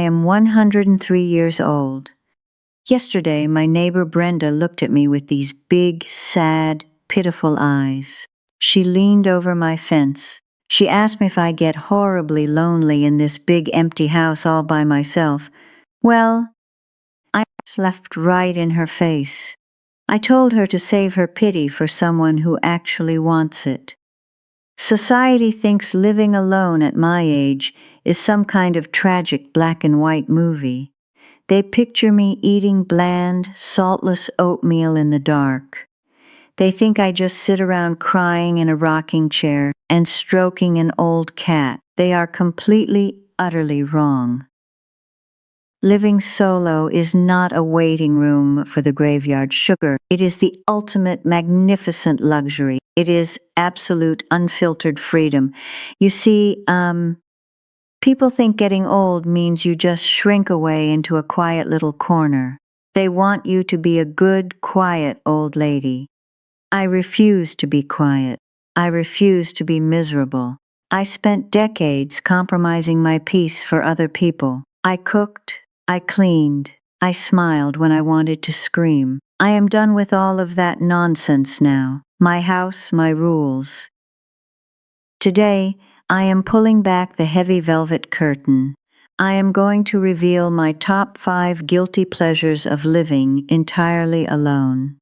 am 103 years old. Yesterday, my neighbor Brenda looked at me with these big, sad, pitiful eyes. She leaned over my fence. She asked me if I get horribly lonely in this big empty house all by myself. Well, I laughed right in her face. I told her to save her pity for someone who actually wants it. Society thinks living alone at my age is some kind of tragic black and white movie. They picture me eating bland, saltless oatmeal in the dark. They think I just sit around crying in a rocking chair and stroking an old cat. They are completely, utterly wrong. Living solo is not a waiting room for the graveyard sugar. It is the ultimate magnificent luxury. It is absolute unfiltered freedom. You see, people think getting old means you just shrink away into a quiet little corner. They want you to be a good, quiet old lady. I refuse to be quiet. I refuse to be miserable. I spent decades compromising my peace for other people. I cooked, I cleaned, I smiled when I wanted to scream. I am done with all of that nonsense now. My house, my rules. Today, I am pulling back the heavy velvet curtain. I am going to reveal my top 5 guilty pleasures of living entirely alone.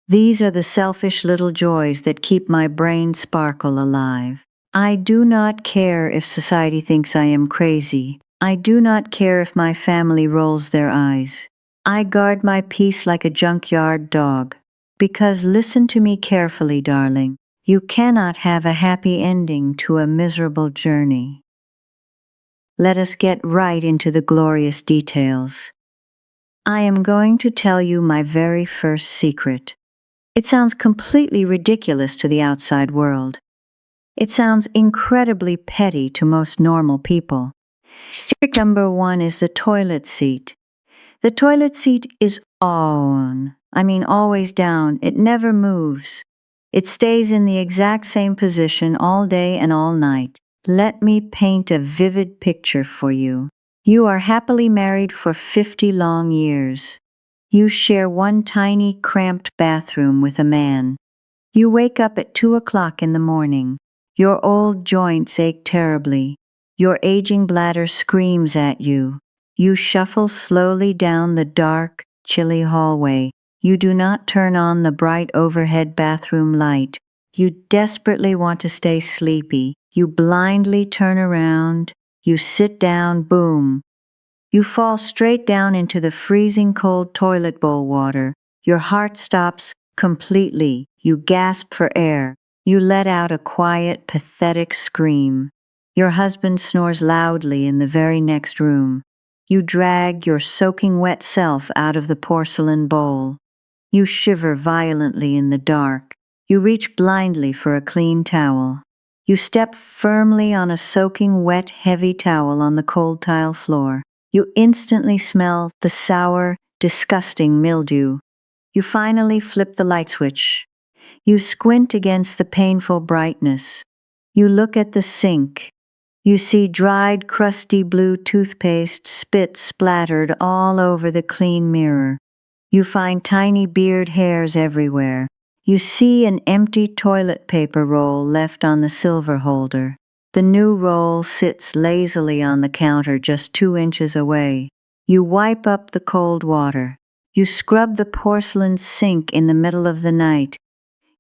These are the selfish little joys that keep my brain sparkle alive. I do not care if society thinks I am crazy. I do not care if my family rolls their eyes. I guard my peace like a junkyard dog. Because listen to me carefully, darling. You cannot have a happy ending to a miserable journey. Let us get right into the glorious details. I am going to tell you my very first secret. It sounds completely ridiculous to the outside world. It sounds incredibly petty to most normal people. Secret number 1 is the toilet seat. The toilet seat is always down. It never moves. It stays in the exact same position all day and all night. Let me paint a vivid picture for you. You are happily married for 50 long years. You share one tiny, cramped bathroom with a man. You wake up at 2 o'clock in the morning. Your old joints ache terribly. Your aging bladder screams at you. You shuffle slowly down the dark, chilly hallway. You do not turn on the bright overhead bathroom light. You desperately want to stay sleepy. You blindly turn around. You sit down, boom. You fall straight down into the freezing cold toilet bowl water. Your heart stops completely. You gasp for air. You let out a quiet, pathetic scream. Your husband snores loudly in the very next room. You drag your soaking wet self out of the porcelain bowl. You shiver violently in the dark. You reach blindly for a clean towel. You step firmly on a soaking wet, heavy towel on the cold tile floor. You instantly smell the sour, disgusting mildew. You finally flip the light switch. You squint against the painful brightness. You look at the sink. You see dried, crusty blue toothpaste spit splattered all over the clean mirror. You find tiny beard hairs everywhere. You see an empty toilet paper roll left on the silver holder. The new roll sits lazily on the counter just 2 inches away. You wipe up the cold water. You scrub the porcelain sink in the middle of the night.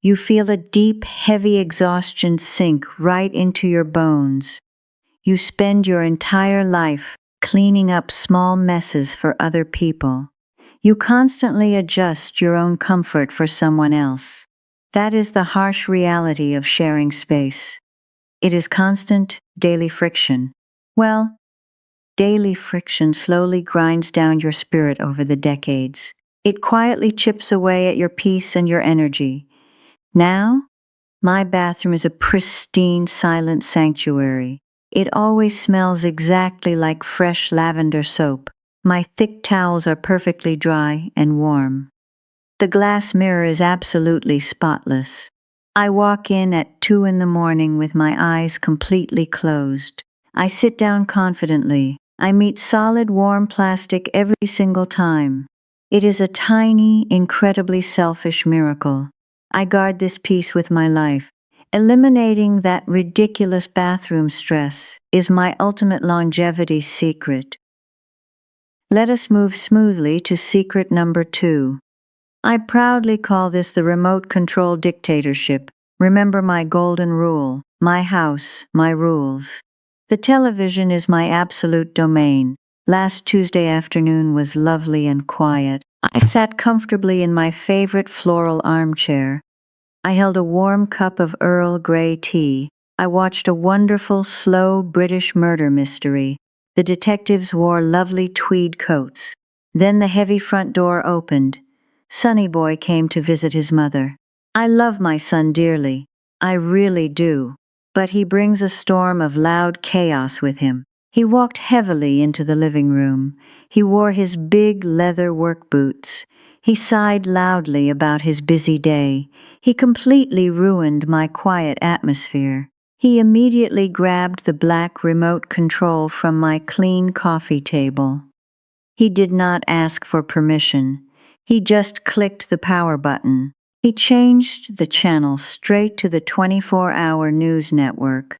You feel a deep, heavy exhaustion sink right into your bones. You spend your entire life cleaning up small messes for other people. You constantly adjust your own comfort for someone else. That is the harsh reality of sharing space. It is constant, daily friction. Well, daily friction slowly grinds down your spirit over the decades. It quietly chips away at your peace and your energy. Now, my bathroom is a pristine, silent sanctuary. It always smells exactly like fresh lavender soap. My thick towels are perfectly dry and warm. The glass mirror is absolutely spotless. I walk in at 2 in the morning with my eyes completely closed. I sit down confidently, I meet solid, warm plastic every single time. It is a tiny, incredibly selfish miracle. I guard this piece with my life. Eliminating that ridiculous bathroom stress is my ultimate longevity secret. Let us move smoothly to secret number 2. I proudly call this the remote control dictatorship. Remember my golden rule: my house, my rules. The television is my absolute domain. Last Tuesday afternoon was lovely and quiet. I sat comfortably in my favorite floral armchair. I held a warm cup of Earl Grey tea. I watched a wonderful, slow British murder mystery. The detectives wore lovely tweed coats. Then the heavy front door opened. Sonny Boy came to visit his mother. I love my son dearly. I really do. But he brings a storm of loud chaos with him. He walked heavily into the living room. He wore his big leather work boots. He sighed loudly about his busy day. He completely ruined my quiet atmosphere. He immediately grabbed the black remote control from my clean coffee table. He did not ask for permission. He just clicked the power button. He changed the channel straight to the 24-hour news network.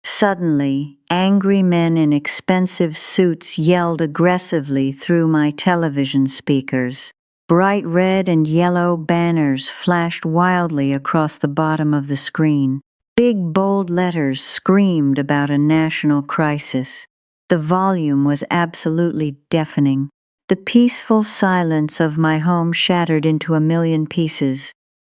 Suddenly, angry men in expensive suits yelled aggressively through my television speakers. Bright red and yellow banners flashed wildly across the bottom of the screen. Big bold letters screamed about a national crisis. The volume was absolutely deafening. The peaceful silence of my home shattered into a million pieces.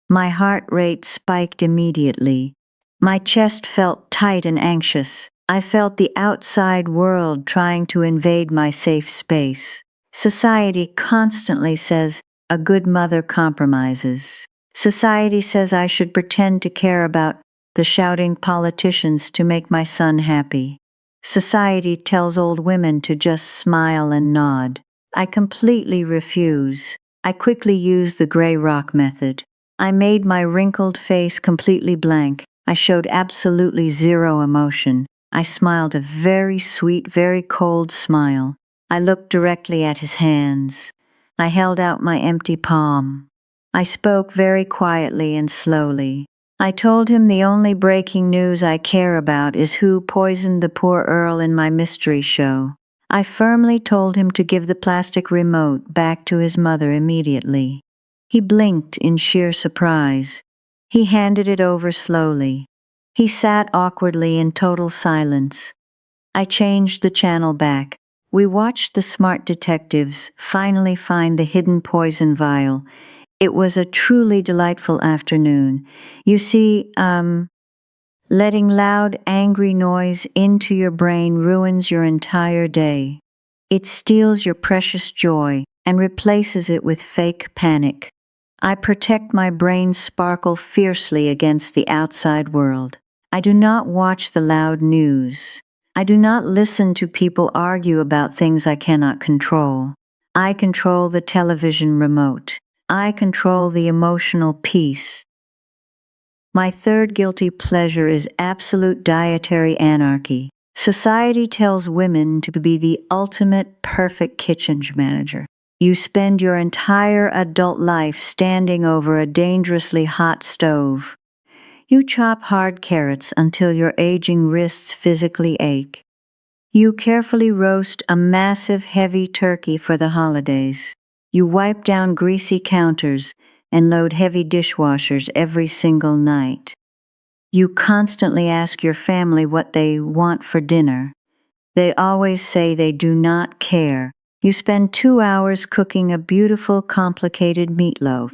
My heart rate spiked immediately. My chest felt tight and anxious. I felt the outside world trying to invade my safe space. Society constantly says a good mother compromises. Society says I should pretend to care about the shouting politicians to make my son happy. Society tells old women to just smile and nod. I completely refuse. I quickly use the gray rock method. I made my wrinkled face completely blank. I showed absolutely zero emotion. I smiled a very sweet, very cold smile. I looked directly at his hands. I held out my empty palm. I spoke very quietly and slowly. I told him the only breaking news I care about is who poisoned the poor Earl in my mystery show. I firmly told him to give the plastic remote back to his mother immediately. He blinked in sheer surprise. He handed it over slowly. He sat awkwardly in total silence. I changed the channel back. We watched the smart detectives finally find the hidden poison vial. It was a truly delightful afternoon. You see, letting loud, angry noise into your brain ruins your entire day. It steals your precious joy and replaces it with fake panic. I protect my brain's sparkle fiercely against the outside world. I do not watch the loud news. I do not listen to people argue about things I cannot control. I control the television remote. I control the emotional peace. My third guilty pleasure is absolute dietary anarchy. Society tells women to be the ultimate perfect kitchen manager. You spend your entire adult life standing over a dangerously hot stove. You chop hard carrots until your aging wrists physically ache. You carefully roast a massive heavy turkey for the holidays. You wipe down greasy counters and load heavy dishwashers every single night. You constantly ask your family what they want for dinner. They always say they do not care. You spend 2 hours cooking a beautiful, complicated meatloaf.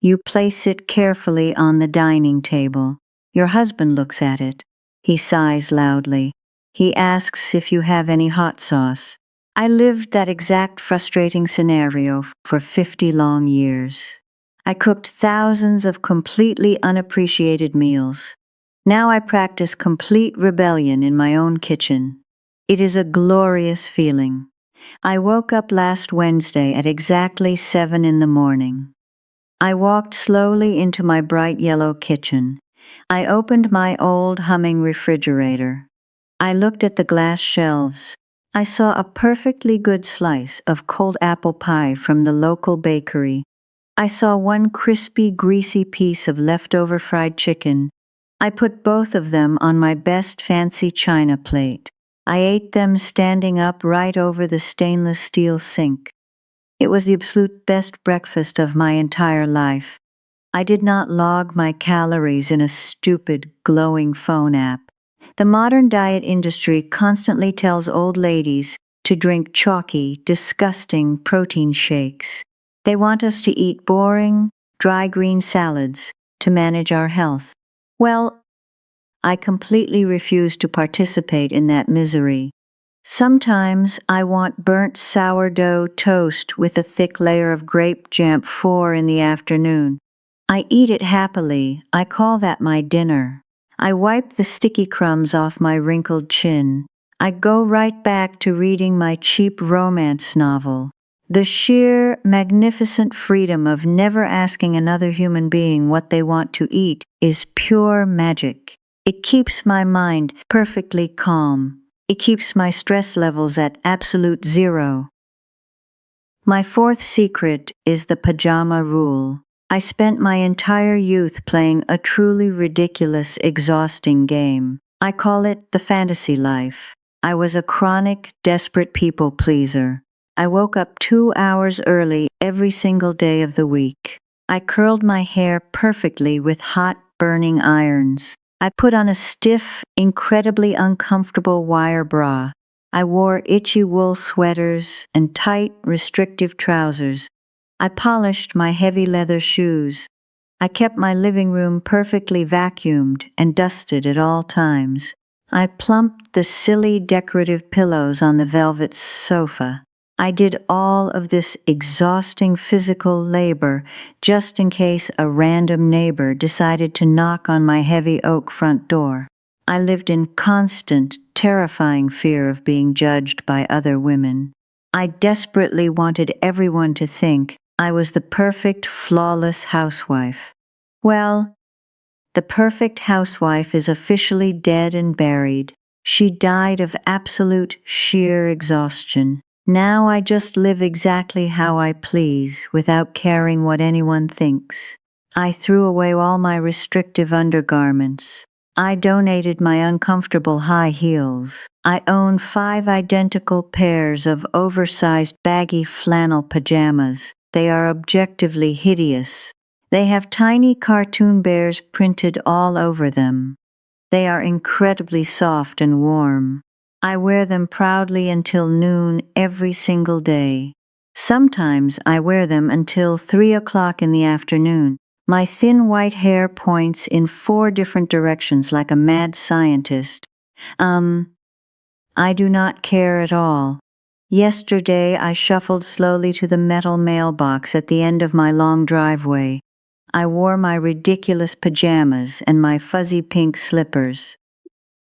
You place it carefully on the dining table. Your husband looks at it. He sighs loudly. He asks if you have any hot sauce. I lived that exact frustrating scenario for 50 long years. I cooked thousands of completely unappreciated meals. Now I practice complete rebellion in my own kitchen. It is a glorious feeling. I woke up last Wednesday at exactly 7 in the morning. I walked slowly into my bright yellow kitchen. I opened my old humming refrigerator. I looked at the glass shelves. I saw a perfectly good slice of cold apple pie from the local bakery. I saw one crispy, greasy piece of leftover fried chicken. I put both of them on my best fancy china plate. I ate them standing up right over the stainless steel sink. It was the absolute best breakfast of my entire life. I did not log my calories in a stupid, glowing phone app. The modern diet industry constantly tells old ladies to drink chalky, disgusting protein shakes. They want us to eat boring, dry green salads to manage our health. Well, I completely refuse to participate in that misery. Sometimes I want burnt sourdough toast with a thick layer of grape jam 4 in the afternoon. I eat it happily. I call that my dinner. I wipe the sticky crumbs off my wrinkled chin. I go right back to reading my cheap romance novel. The sheer, magnificent freedom of never asking another human being what they want to eat is pure magic. It keeps my mind perfectly calm. It keeps my stress levels at absolute zero. My fourth secret is the pajama rule. I spent my entire youth playing a truly ridiculous, exhausting game. I call it the fantasy life. I was a chronic, desperate people pleaser. I woke up 2 hours early every single day of the week. I curled my hair perfectly with hot, burning irons. I put on a stiff, incredibly uncomfortable wire bra. I wore itchy wool sweaters and tight, restrictive trousers. I polished my heavy leather shoes. I kept my living room perfectly vacuumed and dusted at all times. I plumped the silly decorative pillows on the velvet sofa. I did all of this exhausting physical labor just in case a random neighbor decided to knock on my heavy oak front door. I lived in constant, terrifying fear of being judged by other women. I desperately wanted everyone to think I was the perfect, flawless housewife. Well, the perfect housewife is officially dead and buried. She died of absolute, sheer exhaustion. Now I just live exactly how I please, without caring what anyone thinks. I threw away all my restrictive undergarments. I donated my uncomfortable high heels. I own 5 identical pairs of oversized baggy flannel pajamas. They are objectively hideous. They have tiny cartoon bears printed all over them. They are incredibly soft and warm. I wear them proudly until noon every single day. Sometimes I wear them until 3 o'clock in the afternoon. My thin white hair points in 4 different directions like a mad scientist. I do not care at all. Yesterday I shuffled slowly to the metal mailbox at the end of my long driveway. I wore my ridiculous pajamas and my fuzzy pink slippers.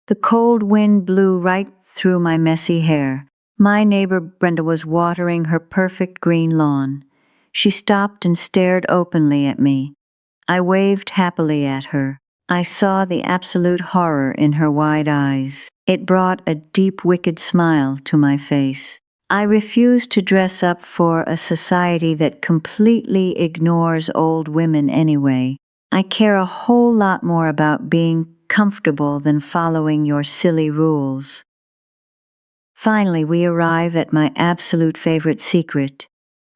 The cold wind blew right through my messy hair. My neighbor Brenda was watering her perfect green lawn. She stopped and stared openly at me. I waved happily at her. I saw the absolute horror in her wide eyes. It brought a deep, wicked smile to my face. I refuse to dress up for a society that completely ignores old women anyway. I care a whole lot more about being comfortable than following your silly rules. Finally, we arrive at my absolute favorite secret.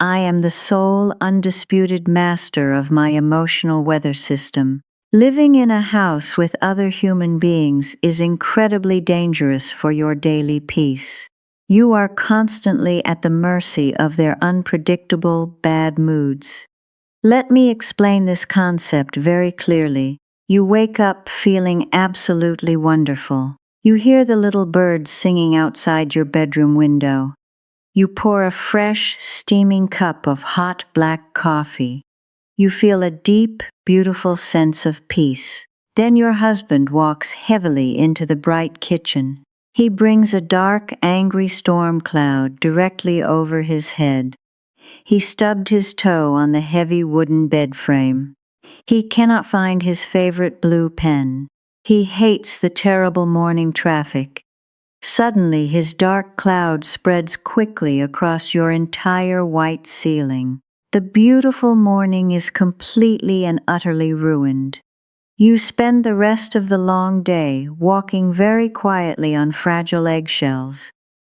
I am the sole undisputed master of my emotional weather system. Living in a house with other human beings is incredibly dangerous for your daily peace. You are constantly at the mercy of their unpredictable, bad moods. Let me explain this concept very clearly. You wake up feeling absolutely wonderful. You hear the little birds singing outside your bedroom window. You pour a fresh, steaming cup of hot black coffee. You feel a deep, beautiful sense of peace. Then your husband walks heavily into the bright kitchen. He brings a dark, angry storm cloud directly over his head. He stubbed his toe on the heavy wooden bed frame. He cannot find his favorite blue pen. He hates the terrible morning traffic. Suddenly, his dark cloud spreads quickly across your entire white ceiling. The beautiful morning is completely and utterly ruined. You spend the rest of the long day walking very quietly on fragile eggshells.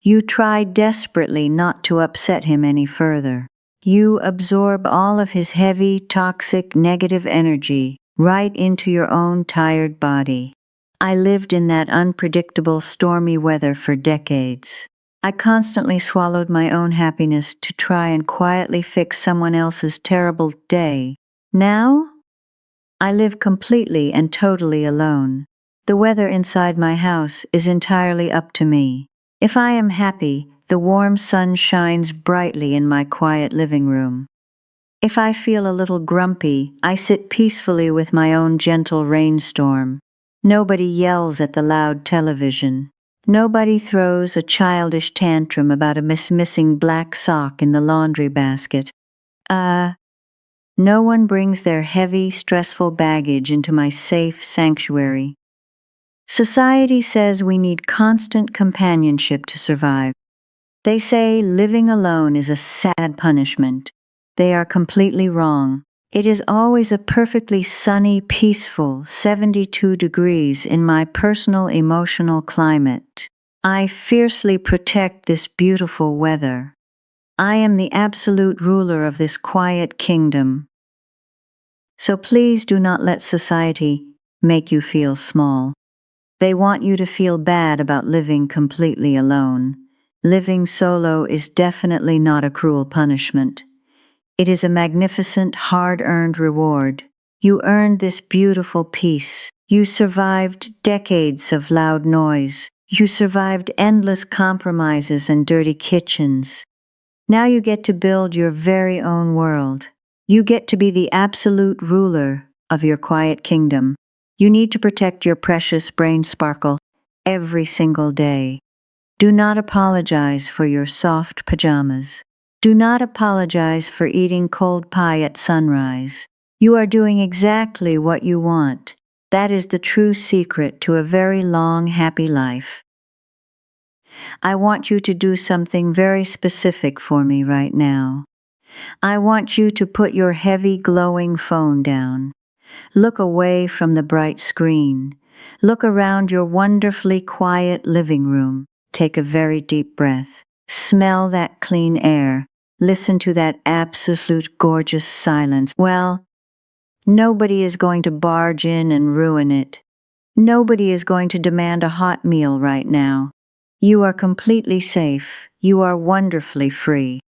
You try desperately not to upset him any further. You absorb all of his heavy, toxic, negative energy right into your own tired body. I lived in that unpredictable, stormy weather for decades. I constantly swallowed my own happiness to try and quietly fix someone else's terrible day. Now, I live completely and totally alone. The weather inside my house is entirely up to me. If I am happy, the warm sun shines brightly in my quiet living room. If I feel a little grumpy, I sit peacefully with my own gentle rainstorm. Nobody yells at the loud television. Nobody throws a childish tantrum about a missing black sock in the laundry basket. No one brings their heavy, stressful baggage into my safe sanctuary. Society says we need constant companionship to survive. They say living alone is a sad punishment. They are completely wrong. It is always a perfectly sunny, peaceful 72 degrees in my personal emotional climate. I fiercely protect this beautiful weather. I am the absolute ruler of this quiet kingdom. So please do not let society make you feel small. They want you to feel bad about living completely alone. Living solo is definitely not a cruel punishment. It is a magnificent, hard-earned reward. You earned this beautiful peace. You survived decades of loud noise. You survived endless compromises and dirty kitchens. Now you get to build your very own world. You get to be the absolute ruler of your quiet kingdom. You need to protect your precious brain sparkle every single day. Do not apologize for your soft pajamas. Do not apologize for eating cold pie at sunrise. You are doing exactly what you want. That is the true secret to a very long, happy life. I want you to do something very specific for me right now. I want you to put your heavy, glowing phone down. Look away from the bright screen. Look around your wonderfully quiet living room. Take a very deep breath. Smell that clean air. Listen to that absolute gorgeous silence. Well, nobody is going to barge in and ruin it. Nobody is going to demand a hot meal right now. You are completely safe. You are wonderfully free.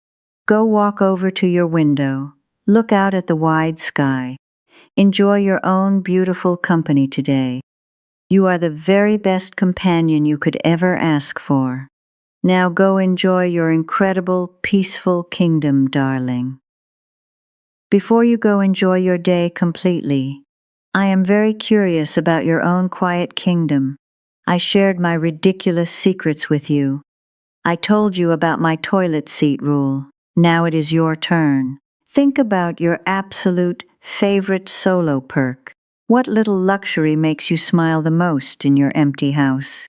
Go walk over to your window. Look out at the wide sky. Enjoy your own beautiful company today. You are the very best companion you could ever ask for. Now go enjoy your incredible, peaceful kingdom, darling. Before you go enjoy your day completely, I am very curious about your own quiet kingdom. I shared my ridiculous secrets with you. I told you about my toilet seat rule. Now it is your turn. Think about your absolute favorite solo perk. What little luxury makes you smile the most in your empty house?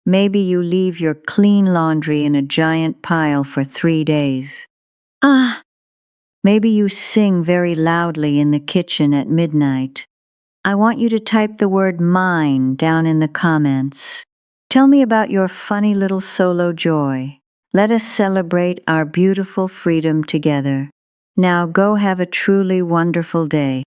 Maybe you leave your clean laundry in a giant pile for 3 days. Maybe you sing very loudly in the kitchen at midnight. I want you to type the word mine down in the comments. Tell me about your funny little solo joy. Let us celebrate our beautiful freedom together. Now go have a truly wonderful day.